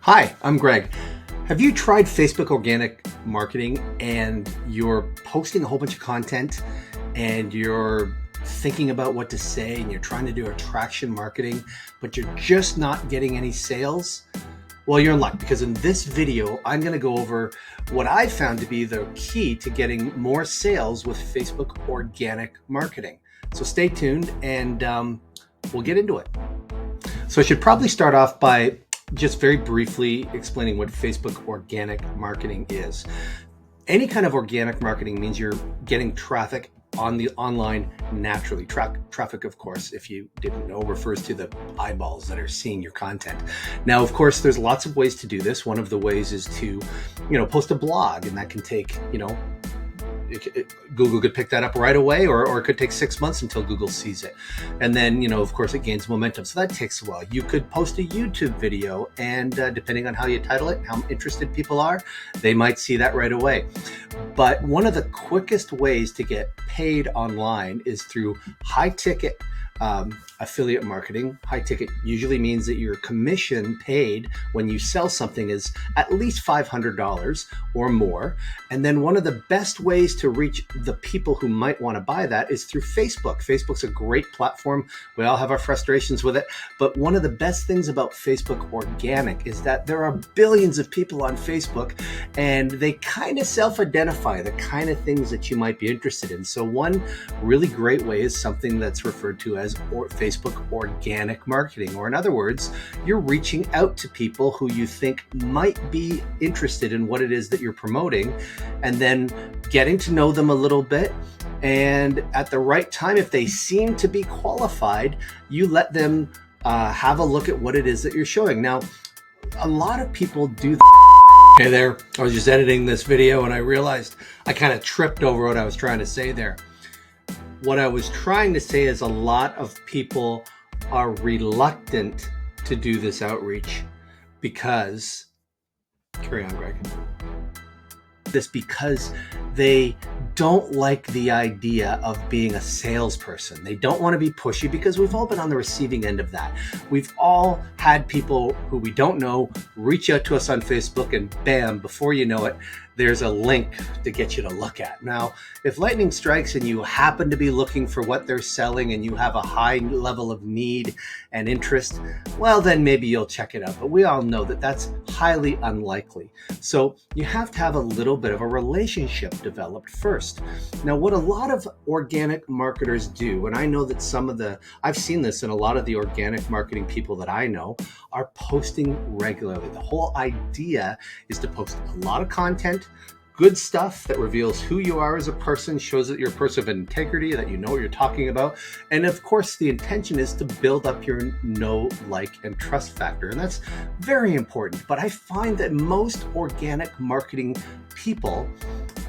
Hi, I'm Greg. Have you tried Facebook organic marketing and you're posting a whole bunch of content and you're thinking about what to say and you're trying to do attraction marketing, but you're just not getting any sales? Well, you're in luck, because in this video, I'm going to go over what I found to be the key to getting more sales with Facebook organic marketing. So stay tuned and we'll get into it. So I should probably start off by just very briefly explaining what Facebook organic marketing is. Any kind of organic marketing means you're getting traffic on the online naturally. Traffic, of course, if you didn't know, refers to the eyeballs that are seeing your content. Now, of course, there's lots of ways to do this. One of the ways is to, post a blog, and that can take, Google could pick that up right away, or it could take 6 months until Google sees it. And then, of course, it gains momentum. So that takes a while. You could post a YouTube video, and depending on how you title it, how interested people are, they might see that right away. But one of the quickest ways to get paid online is through high ticket affiliate marketing. High ticket usually means that your commission paid when you sell something is at least $500 or more. And then one of the best ways to reach the people who might want to buy that is through Facebook. Facebook's a great platform. We all have our frustrations with it. But one of the best things about Facebook organic is that there are billions of people on Facebook, and they kind of self-identify the kind of things that you might be interested in. So one really great way is something that's referred to as Facebook organic marketing, or in other words, you're reaching out to people who you think might be interested in what it is that you're promoting, and then getting to know them a little bit. And at the right time, if they seem to be qualified, you let them have a look at what it is that you're showing. Now, a lot of people do Hey there, I was just editing this video and I realized I kind of tripped over what I was trying to say there. What I was trying to say is a lot of people are reluctant to do this outreach because, carry on, Greg. Because they don't like the idea of being a salesperson. They don't want to be pushy, because we've all been on the receiving end of that. We've all had people who we don't know reach out to us on Facebook, and bam, before you know it, there's a link to get you to look at. Now, if lightning strikes and you happen to be looking for what they're selling and you have a high level of need and interest, well, then maybe you'll check it out. But we all know that that's highly unlikely. So you have to have a little bit of a relationship developed first. Now, what a lot of organic marketers do, and I know that I've seen this in a lot of the organic marketing people that I know, are posting regularly. The whole idea is to post a lot of content, good stuff that reveals who you are as a person, shows that you're a person of integrity, that you know what you're talking about. And of course, the intention is to build up your know, like, and trust factor. And that's very important. But I find that most organic marketing people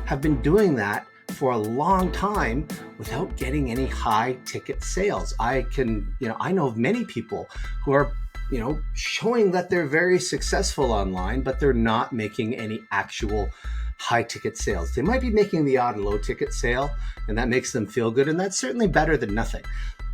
have been doing that for a long time without getting any high ticket sales. I know of many people who are showing that they're very successful online, but they're not making any actual high ticket sales. They might be making the odd low ticket sale, and that makes them feel good, and that's certainly better than nothing.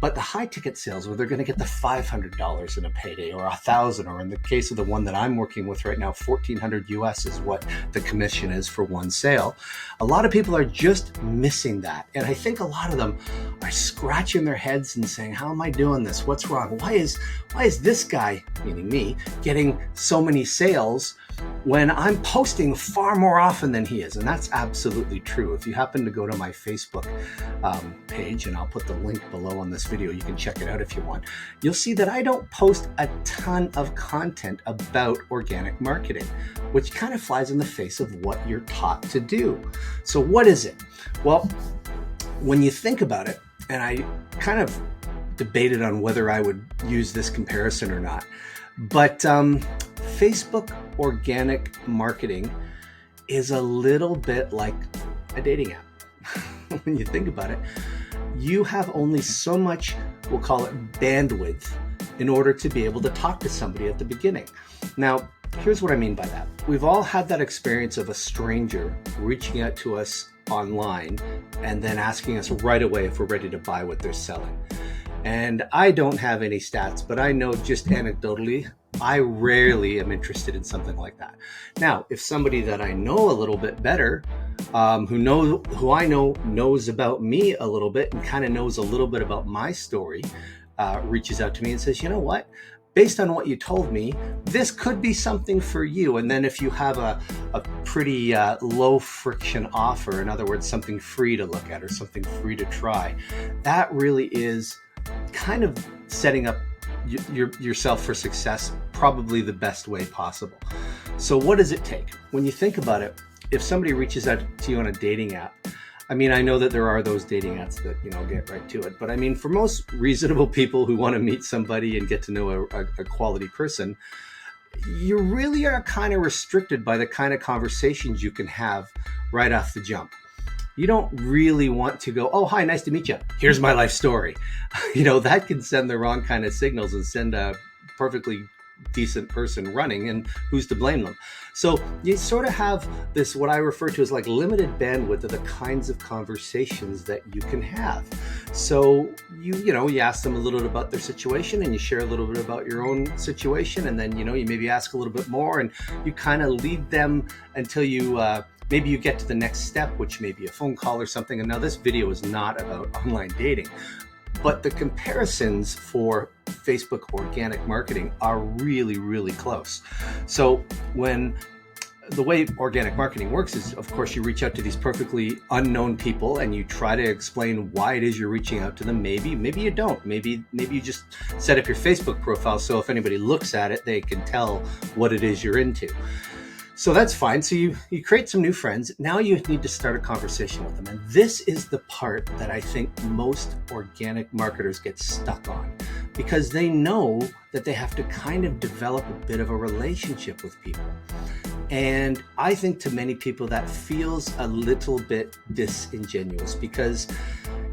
But the high ticket sales, where they're going to get the $500 in a payday, or $1,000, or in the case of the one that I'm working with right now, $1,400 US is what the commission is for one sale. A lot of people are just missing that. And I think a lot of them are scratching their heads and saying, how am I doing this? What's wrong? Why is this guy, meaning me, getting so many sales when I'm posting far more often than he is? And that's absolutely true. If you happen to go to my Facebook page, and I'll put the link below on this video, you can check it out if you want, you'll see that I don't post a ton of content about organic marketing, which kind of flies in the face of what you're taught to do. So what is it? Well, when you think about it, and I kind of debated on whether I would use this comparison or not, but Facebook organic marketing is a little bit like a dating app. When you think about it, you have only so much, we'll call it bandwidth, in order to be able to talk to somebody at the beginning. Now, here's what I mean by that. We've all had that experience of a stranger reaching out to us online and then asking us right away if we're ready to buy what they're selling. And I don't have any stats, but I know just anecdotally I rarely am interested in something like that. Now, if somebody that I know a little bit better, who I know knows about me a little bit and kind of knows a little bit about my story, reaches out to me and says, you know what? Based on what you told me, this could be something for you. And then if you have a pretty low friction offer, in other words, something free to look at or something free to try, that really is kind of setting up yourself for success, probably the best way possible. So what does it take? When you think about it, if somebody reaches out to you on a dating app, I mean, I know that there are those dating apps that, get right to it. But I mean, for most reasonable people who want to meet somebody and get to know a quality person, you really are kind of restricted by the kind of conversations you can have right off the jump. You don't really want to go, oh, hi, nice to meet you. Here's my life story. That can send the wrong kind of signals and send a perfectly decent person running, and who's to blame them? So you sort of have this, what I refer to as like limited bandwidth of the kinds of conversations that you can have. So you ask them a little bit about their situation, and you share a little bit about your own situation, and then you maybe ask a little bit more, and you kind of lead them until you maybe you get to the next step, which may be a phone call or something. And now this video is not about online dating, but the comparisons for Facebook organic marketing are really, really close. So when the way organic marketing works is, of course, you reach out to these perfectly unknown people and you try to explain why it is you're reaching out to them. Maybe you don't. Maybe you just set up your Facebook profile so if anybody looks at it, they can tell what it is you're into. So that's fine. So you create some new friends. Now you need to start a conversation with them. And this is the part that I think most organic marketers get stuck on, because they know that they have to kind of develop a bit of a relationship with people. And I think to many people that feels a little bit disingenuous, because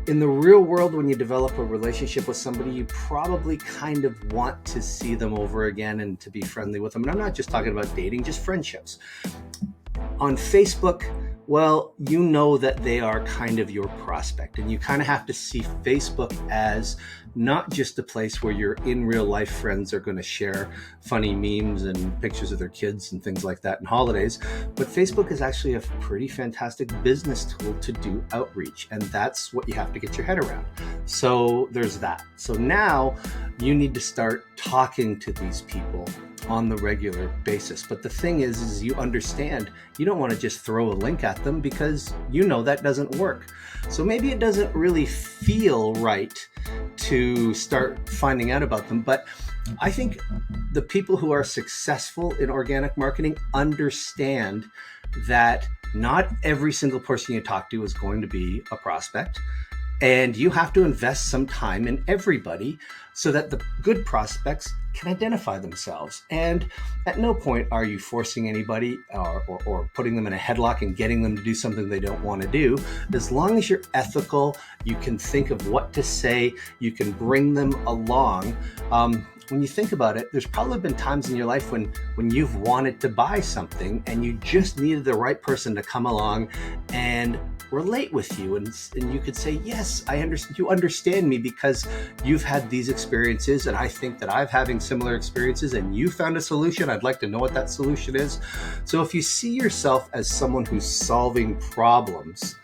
in the real world, when you develop a relationship with somebody, you probably kind of want to see them over again and to be friendly with them. And I'm not just talking about dating, just friendships. On Facebook, well, you know that they are kind of your prospect, and you kind of have to see Facebook as not just a place where your in real life friends are going to share funny memes and pictures of their kids and things like that and holidays, but Facebook is actually a pretty fantastic business tool to do outreach, and that's what you have to get your head around. So there's that. So now you need to start talking to these people on the regular basis. But the thing is you understand you don't want to just throw a link at them, because that doesn't work. So maybe it doesn't really feel right to start finding out about them. But I think the people who are successful in organic marketing understand that not every single person you talk to is going to be a prospect. And you have to invest some time in everybody so that the good prospects can identify themselves. And at no point are you forcing anybody or putting them in a headlock and getting them to do something they don't want to do. As long as you're ethical, you can think of what to say, you can bring them along. When you think about it, there's probably been times in your life when you've wanted to buy something and you just needed the right person to come along and relate with you, and you could say, yes, I understand. You understand me because you've had these experiences, and I think that I'm having similar experiences, and you found a solution. I'd like to know what that solution is. So if you see yourself as someone who's solving problems,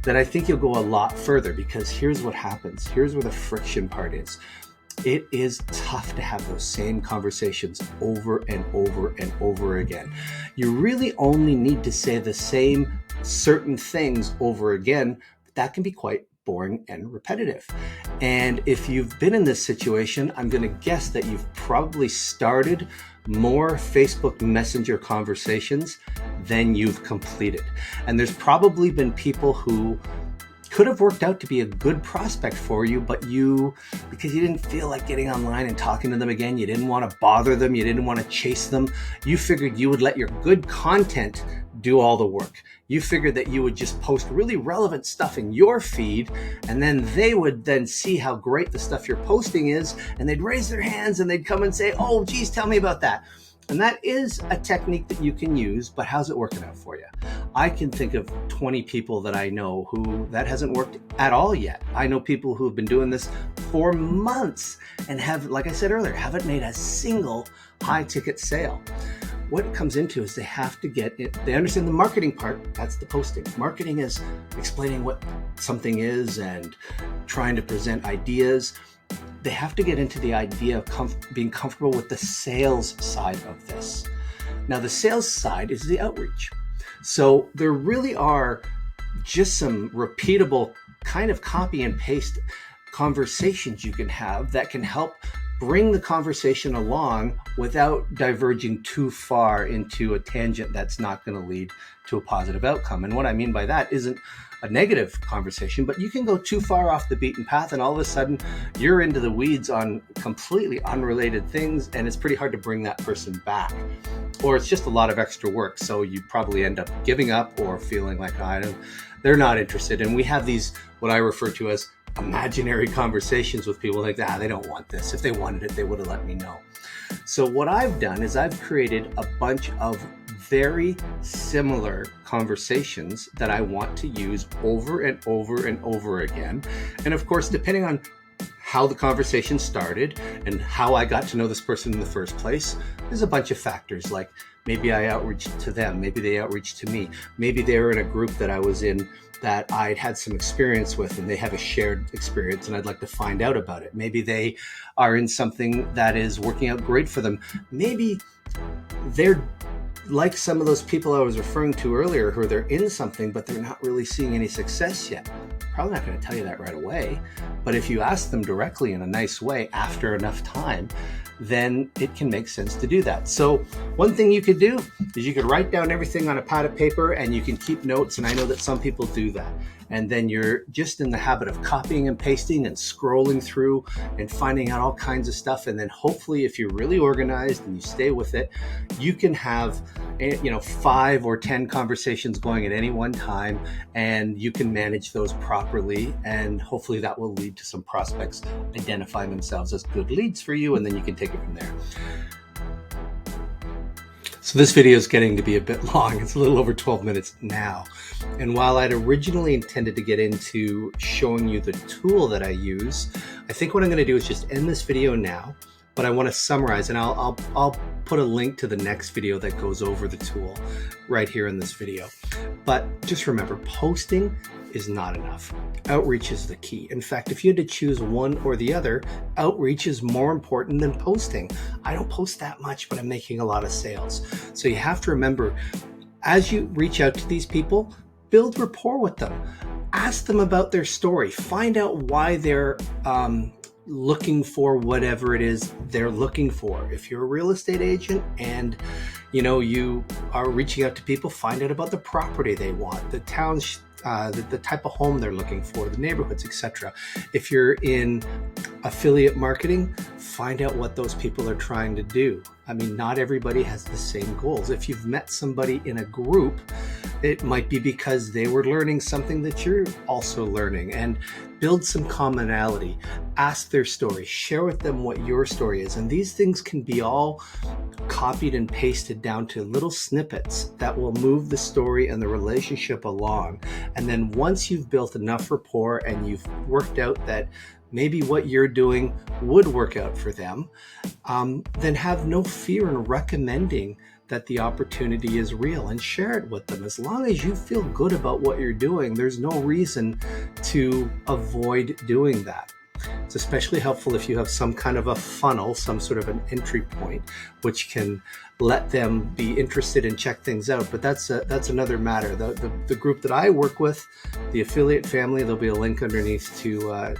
then I think you'll go a lot further, because here's what happens. Here's where the friction part is. It is tough to have those same conversations over and over and over again. You really only need to say the same certain things over again, but that can be quite boring and repetitive. And if you've been in this situation, I'm going to guess that you've probably started more Facebook Messenger conversations than you've completed. And there's probably been people who could have worked out to be a good prospect for you, but because you didn't feel like getting online and talking to them again, you didn't want to bother them, you didn't want to chase them, you figured you would let your good content do all the work. You figured that you would just post really relevant stuff in your feed, and then they would then see how great the stuff you're posting is, and they'd raise their hands and they'd come and say, oh, geez, tell me about that. And that is a technique that you can use, but how's it working out for you? I can think of 20 people that I know who that hasn't worked at all yet. I know people who have been doing this for months and have, like I said earlier, haven't made a single high ticket sale. What it comes into is they have to get it. They understand the marketing part. That's the posting. Marketing is explaining what something is and trying to present ideas. They have to get into the idea of being comfortable with the sales side of this. Now, the sales side is the outreach. So there really are just some repeatable kind of copy and paste conversations you can have that can help bring the conversation along without diverging too far into a tangent that's not going to lead to a positive outcome. And what I mean by that isn't a negative conversation, but you can go too far off the beaten path and all of a sudden you're into the weeds on completely unrelated things, and it's pretty hard to bring that person back. Or it's just a lot of extra work, so you probably end up giving up or feeling like they're not interested. And we have these, what I refer to as imaginary conversations with people like that. They don't want this. If they wanted it, they would have let me know. So what I've done is I've created a bunch of very similar conversations that I want to use over and over and over again. And of course, depending on how the conversation started and how I got to know this person in the first place, there's a bunch of factors, like maybe I outreached to them, maybe they outreached to me, maybe they were in a group that I was in that I'd had some experience with and they have a shared experience and I'd like to find out about it. Maybe they are in something that is working out great for them. Maybe they're like some of those people I was referring to earlier, who they're in something, but they're not really seeing any success yet. Probably not going to tell you that right away, but if you ask them directly in a nice way after enough time, then it can make sense to do that. So one thing you could do is you could write down everything on a pad of paper and you can keep notes. And I know that some people do that. And then you're just in the habit of copying and pasting and scrolling through and finding out all kinds of stuff. And then hopefully, if you're really organized and you stay with it, you can have 5 or 10 conversations going at any one time, and you can manage those properly. And hopefully that will lead to some prospects identifying themselves as good leads for you, and then you can take it from there. So this video is getting to be a bit long. It's a little over 12 minutes now. And while I'd originally intended to get into showing you the tool that I use, I think what I'm going to do is just end this video now, but I want to summarize, and I'll put a link to the next video that goes over the tool right here in this video. But just remember, posting is not enough. Outreach is the key. In fact, if you had to choose one or the other, outreach is more important than posting. I don't post that much, but I'm making a lot of sales. So you have to remember, as you reach out to these people, build rapport with them. Ask them about their story. Find out why they're looking for whatever it is they're looking for. If you're a real estate agent and you are reaching out to people, find out about the property they want, the towns, the type of home they're looking for, the neighborhoods, etc. If you're in affiliate marketing, find out what those people are trying to do. I mean, not everybody has the same goals. If you've met somebody in a group, it might be because they were learning something that you're also learning, and build some commonality. Ask their story, share with them what your story is. And these things can be all copied and pasted down to little snippets that will move the story and the relationship along. And then once you've built enough rapport and you've worked out that maybe what you're doing would work out for them, then have no fear in recommending that the opportunity is real and share it with them. As long as you feel good about what you're doing, there's no reason to avoid doing that. It's especially helpful if you have some kind of a funnel, some sort of an entry point, which can let them be interested and check things out. But that's another matter. The group that I work with, the affiliate family, there'll be a link underneath to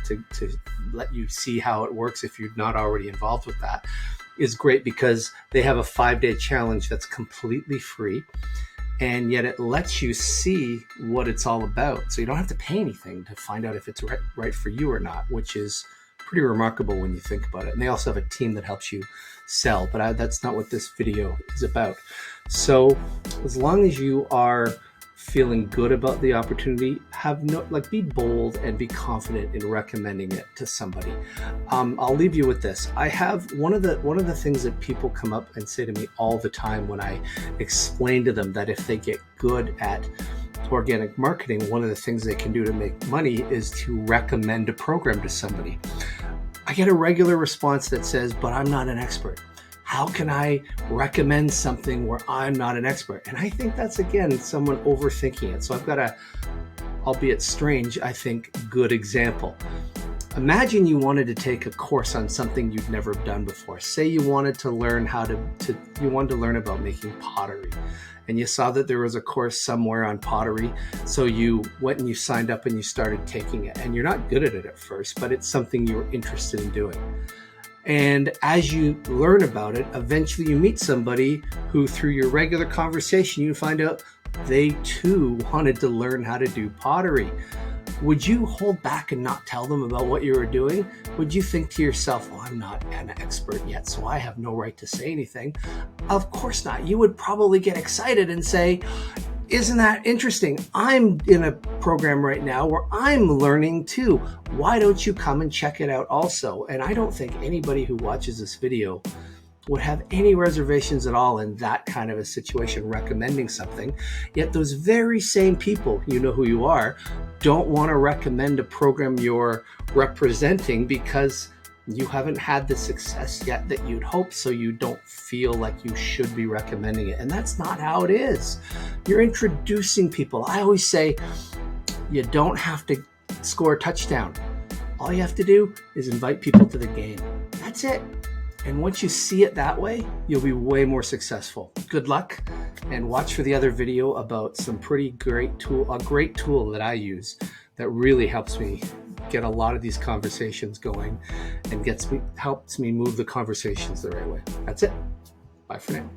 let you see how it works if you're not already involved with that, is great because they have a 5-day challenge that's completely free. And yet it lets you see what it's all about. So you don't have to pay anything to find out if it's right for you or not, which is pretty remarkable when you think about it. And they also have a team that helps you sell, but that's not what this video is about. So as long as you are feeling good about the opportunity, be bold and be confident in recommending it to somebody. I'll leave you with this. I have one of the things that people come up and say to me all the time when I explain to them that if they get good at organic marketing, one of the things they can do to make money is to recommend a program to somebody. I get a regular response that says, but I'm not an expert. How can I recommend something where I'm not an expert? And I think that's, again, someone overthinking it. So I've got a, albeit strange, I think, good example. Imagine you wanted to take a course on something you've never done before. Say you wanted to learn you wanted to learn about making pottery, and you saw that there was a course somewhere on pottery. So you went and you signed up and you started taking it, and you're not good at it at first, but it's something you were interested in doing. And as you learn about it, eventually you meet somebody who, through your regular conversation, you find out they too wanted to learn how to do pottery. Would you hold back and not tell them about what you were doing? Would you think to yourself, well, I'm not an expert yet, so I have no right to say anything? Of course not. You would probably get excited and say, isn't that interesting? I'm in a program right now where I'm learning too. Why don't you come and check it out also? And I don't think anybody who watches this video would have any reservations at all in that kind of a situation, recommending something. Yet those very same people, you know who you are, don't want to recommend a program you're representing because you haven't had the success yet that you'd hope, so you don't feel like you should be recommending it. And that's not how it is. You're introducing people. I always say you don't have to score a touchdown. All you have to do is invite people to the game. That's it. And once you see it that way, you'll be way more successful. Good luck, and watch for the other video about a great tool that I use that really helps me get a lot of these conversations going and helps me move the conversations the right way. That's it. Bye for now.